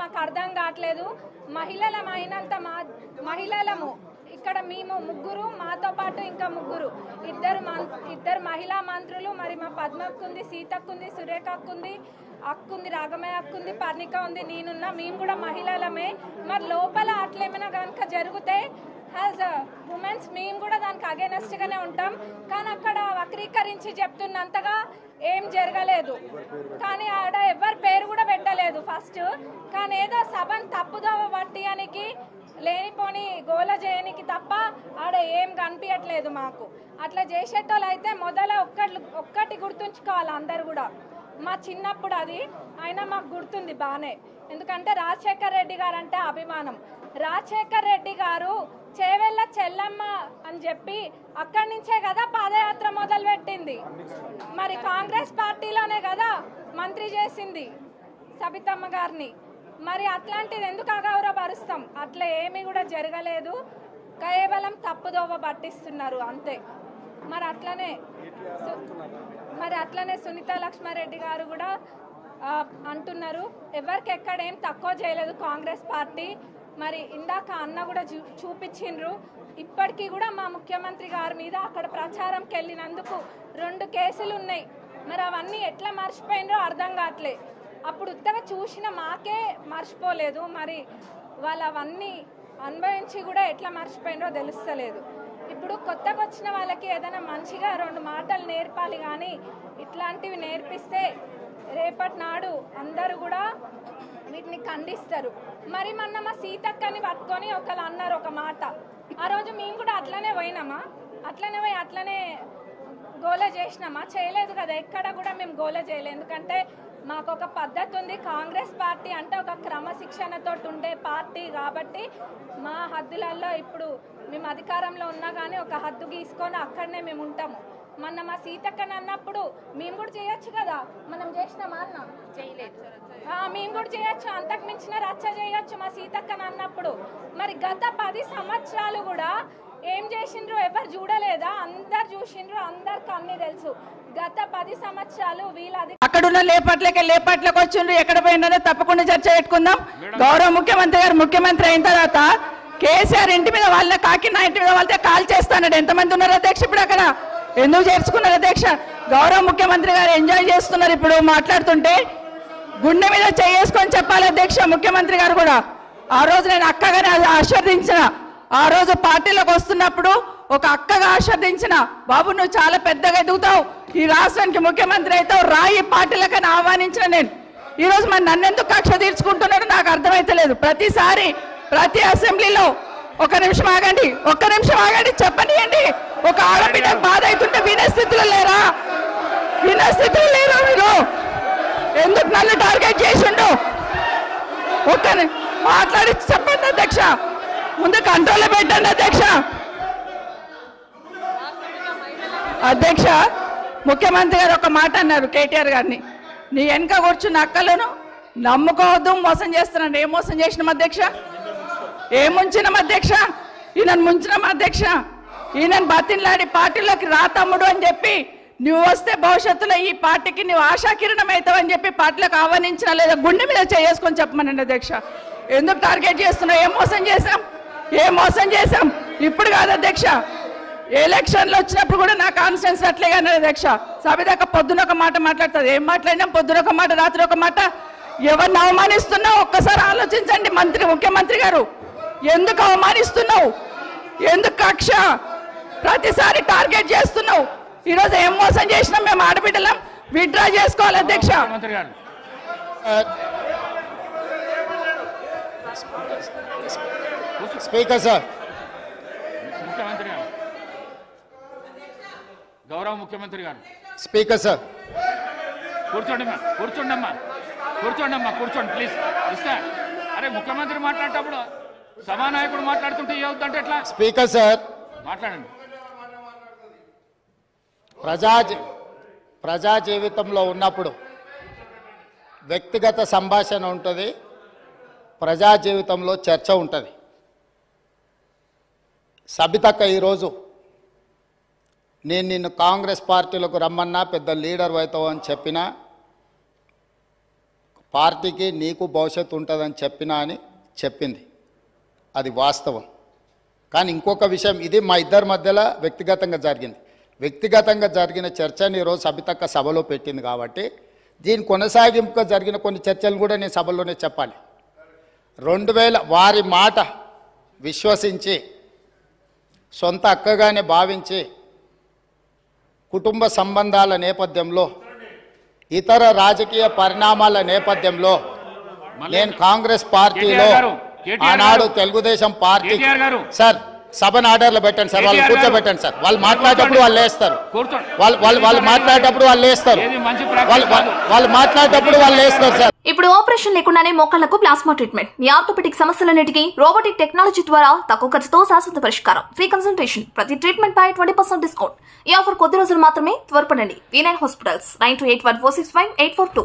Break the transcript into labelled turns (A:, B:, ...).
A: మాకు అర్థం కావట్లేదు. మహిళలమైనంత మహిళలము ఇక్కడ మేము ముగ్గురు, మాతో పాటు ఇంకా ముగ్గురు, ఇద్దరు మహిళా మంత్రులు, మరి మా పద్మక్కుంది, సీతక్కుంది, సురేఖక్కుంది, అక్కుంది, రాగమయ్య అక్కుంది, పర్ణిక ఉంది, నేనున్నా, మేము కూడా మహిళలమే. మరి లోపల అట్లేమైనా కనుక జరిగితే యాజ్ ఉమెన్స్ మేము కూడా దానికి అగేనెస్ట్గానే ఉంటాం. కానీ అక్కడ వక్రీకరించి చెప్తున్నంతగా ఏం జరగలేదు. కానీ ఆడ ఎవరి పేరు కూడా పెట్టలేదు ఫస్ట్. కానీ ఏదో సభను తప్పుదోవ పట్టియానికి, లేనిపోని గోల చేయనికి తప్ప ఆడ ఏం కనిపించట్లేదు మాకు. అట్లా చేసేటోళ్ళు అయితే మొదల ఒక్కటి గుర్తుంచుకోవాలి అందరు కూడా. మా చిన్నప్పుడు అది అయినా మాకు గుర్తుంది బాగానే, ఎందుకంటే రాజశేఖర్ రెడ్డి గారు అంటే అభిమానం. రాజశేఖర్ రెడ్డి గారు చేవెళ్ళ చెల్లమ్మ అని చెప్పి అక్కడి నుంచే కదా పాదయాత్ర మొదలు పెట్టింది. మరి కాంగ్రెస్ పార్టీలోనే కదా మంత్రి చేసింది సబితమ్మ గారిని. మరి అట్లాంటిది ఎందుకు అగౌరవపరుస్తాం? అట్లా ఏమీ కూడా జరగలేదు, కేవలం తప్పుదోవ పట్టిస్తున్నారు అంతే. మరి అట్లనే సునీత లక్ష్మారెడ్డి గారు కూడా అంటున్నారు ఎవరికి ఎక్కడేం తక్కువ చేయలేదు కాంగ్రెస్ పార్టీ. మరి ఇందాక అన్న కూడా చూపించిండ్రు. ఇప్పటికీ కూడా మా ముఖ్యమంత్రి గారి మీద అక్కడ ప్రచారంకి వెళ్ళినందుకు 2 కేసులు ఉన్నాయి. మరి అవన్నీ ఎట్లా మర్చిపోయినరో అర్థం కావట్లే. అప్పుడు ఉత్తగా చూసిన మాకే మర్చిపోలేదు, మరి వాళ్ళు అవన్నీ అనుభవించి కూడా ఎట్లా మర్చిపోయినరో తెలుస్తలేదు. ఇప్పుడు కొత్తగా వచ్చిన వాళ్ళకి ఏదైనా మంచిగా 2 మాటలు నేర్పాలి, కానీ ఇట్లాంటివి నేర్పిస్తే రేపటి నాడు అందరూ కూడా వీటిని ఖండిస్తారు. మరి మొన్న మా సీతక్కని పట్టుకొని ఒకళ్ళు అన్నారు ఒక మాట. ఆ రోజు మేము కూడా అట్లనే పోయినామా? అట్లనే పోయి అట్లనే గోల చేసినామా? చేయలేదు కదా, ఎక్కడ కూడా మేము గోల చేయలేదు. ఎందుకంటే మాకు ఒక పద్ధతి ఉంది. కాంగ్రెస్ పార్టీ అంటే ఒక క్రమశిక్షణతో ఉండే పార్టీ కాబట్టి మా హద్దులలో ఇప్పుడు మేము అధికారంలో ఉన్నా కానీ ఒక హద్దు గీసుకొని అక్కడనే మేము ఉంటాము. మొన్న మా సీతక్కని అన్నప్పుడు మేము కూడా చేయొచ్చు కదా, మనం చేసినామా అన్న? చేయలేదు. మేము కూడా చేయొచ్చు, అంతకు మించిన రచ్చ చేయొచ్చు మా సీతక్కని అన్నప్పుడు. మరి గత 10 సంవత్సరాలు కూడా ఏం చేసిండ్రు ఎవరు చూడలేదా? అందరు చూసిండ్రు, అందరికి అన్ని తెలుసు. గత 10 సంవత్సరాలు వీళ్ళది
B: అక్కడున్న లేపట్లకు వచ్చిండ్రు. ఎక్కడ పోయినారో తప్పకుండా చర్చ పెట్టుకుందాం. గౌరవ ముఖ్యమంత్రి గారు ముఖ్యమంత్రి అయిన తర్వాత కేసీఆర్ ఇంటి మీద వాళ్ళ కాకినా ఇంటి మీద వాళ్ళతో కాల్ చేస్తాడు. ఎంతమంది ఉన్నారు అధ్యక్ష? ఇప్పుడు అక్కడ ఎందుకు చేర్చుకున్నారు అధ్యక్ష? గౌరవ ముఖ్యమంత్రి గారు ఎంజాయ్ చేస్తున్నారు. ఇప్పుడు మాట్లాడుతుంటే గుండె మీద చేసుకొని చెప్పాలి అధ్యక్ష. ముఖ్యమంత్రి గారు కూడా ఆ రోజు నేను అక్కగానే ఆశీర్వదించిన, ఆ రోజు పార్టీలోకి వస్తున్నప్పుడు ఒక అక్కగా ఆశీర్వదించిన, బాబు నువ్వు చాలా పెద్దగా ఎదుగుతావు, ఈ రాష్ట్రానికి ముఖ్యమంత్రి అవుతావు, రాయి పార్టీలకని ఆహ్వానించిన నేను. ఈరోజు మరి నన్నెందుకు కక్ష తీర్చుకుంటున్నాడు నాకు అర్థమైతలేదు. ప్రతిసారి ప్రతి అసెంబ్లీలో ఒక్క నిమిషం ఆగండి చెప్పనియండి. ఒక ఆడబిడ్డ బాధ అవుతుంటే వినే స్థితిలో లేరా మీరు? ఎందుకు నన్ను టార్గెట్ చేసిండు? ఒక్క మాట్లాడి చెప్పండి అధ్యక్ష, ముందు కంట్రోల్లో పెట్టండి అధ్యక్ష. ముఖ్యమంత్రి గారు ఒక మాట అన్నారు కేటీఆర్ గారిని, నీ వెనక కూర్చున్న అక్కలను నమ్ముకోవద్దు, మోసం చేస్తున్నాడు. ఏం మోసం చేసినాం అధ్యక్ష? ఏం ముంచినాం అధ్యక్ష? ఈయనను ముంచినాం అధ్యక్ష. ఈయనను బతిన్లాడి పార్టీలోకి రా తమ్ముడు అని చెప్పి, నువ్వు వస్తే భవిష్యత్తులో ఈ పార్టీకి నువ్వు ఆశాకిరణం అవుతావు అని చెప్పి పార్టీలకు ఆహ్వానించిన లేదా గుండె మీద చేసుకొని చెప్పమనండి అధ్యక్ష. ఎందుకు టార్గెట్ చేస్తున్నావు? ఏం మోసం చేశాం? ఇప్పుడు కాదు అధ్యక్ష, ఎలక్షన్లు వచ్చినప్పుడు కూడా నా కాన్ఫిడెన్స్ అట్లేగా అధ్యక్ష. సభదాకా పొద్దున ఒక మాట మాట్లాడుతుంది, ఏం మాట్లాడినాం? పొద్దున ఒక మాట, రాత్రి ఒక మాట. ఎవరిని అవమానిస్తున్నావు ఒక్కసారి ఆలోచించండి ముఖ్యమంత్రి గారు. ఎందుకు అవమానిస్తున్నావు? ఎందుకు కక్ష? ప్రతిసారి టార్గెట్ చేస్తున్నావు. ఈరోజు ఏం మోసం చేసినాం? మేము ఆడబిడ్డలం, విత్డ్రా చేసుకోవాలి అధ్యక్ష.
C: స్పీకర్ సార్,
D: గౌరవ ముఖ్యమంత్రి గారు.
C: స్పీకర్ సార్,
D: కూర్చోండి ప్లీజ్. ఇస్తా. అరే ముఖ్యమంత్రి మాట్లాడేటప్పుడు సభానాయకుడు మాట్లాడుతుంటే ఏమవుతుందంటే ఎట్లా?
C: స్పీకర్ సార్
D: మాట్లాడండి.
C: ప్రజా జీవితంలో ఉన్నప్పుడు వ్యక్తిగత సంభాషణ ఉంటుంది, ప్రజా జీవితంలో చర్చ ఉంటుంది. సబితక్క ఈరోజు నేను నిన్ను కాంగ్రెస్ పార్టీలోకి రమ్మన్నా పెద్ద లీడర్ అవుతావు అని చెప్పినా పార్టీకి నీకు భవిష్యత్తు ఉంటుందని చెప్పినా అని చెప్పింది. అది వాస్తవం. కానీ ఇంకొక విషయం, ఇది మా ఇద్దరి మధ్యలో వ్యక్తిగతంగా జరిగింది. వ్యక్తిగతంగా జరిగిన చర్చని ఈరోజు సబితక్క సభలో పెట్టింది కాబట్టి దీని కొనసాగింపుగా జరిగిన కొన్ని చర్చలు కూడా నేను సభలోనే చెప్పాలి. 2000 వారి మాట విశ్వసించి సొంత అక్కగానే భావించి కుటుంబ సంబంధాల నేపథ్యంలో ఇతర రాజకీయ పరిణామాల నేపథ్యంలో నేను కాంగ్రెస్ పార్టీలో ఆనాడు తెలుగుదేశం పార్టీ సార్ సభను ఆర్డర్లో పెట్టండి సార్, వాళ్ళు కూర్చోబెట్టండి సార్. వాళ్ళు మాట్లాడేటప్పుడు వాళ్ళు లేస్తారు, వాళ్ళు మాట్లాడేటప్పుడు వాళ్ళు లేస్తారు, వాళ్ళు మాట్లాడేటప్పుడు వాళ్ళు లేస్తారు సార్.
E: ఇప్పుడు ఆపరేషన్ లేకుండానే మోకాళ్లకు ప్లాస్మా ట్రీట్మెంట్. మీ ఆర్థోపెటిక్ సమస్యలన్నిటికీ రోబోటిక్ టెక్నాలజీ ద్వారా తక్కువ ఖర్చుతో శాశ్వత పరిష్కారం. Free consultation. ప్రతి ట్రీట్మెంట్ పై 20% డిస్కౌంట్. ఈ ఆఫర్ కొద్ది రోజులు మాత్రమే. త్వరపడండి. V9 hospitals 9281465842.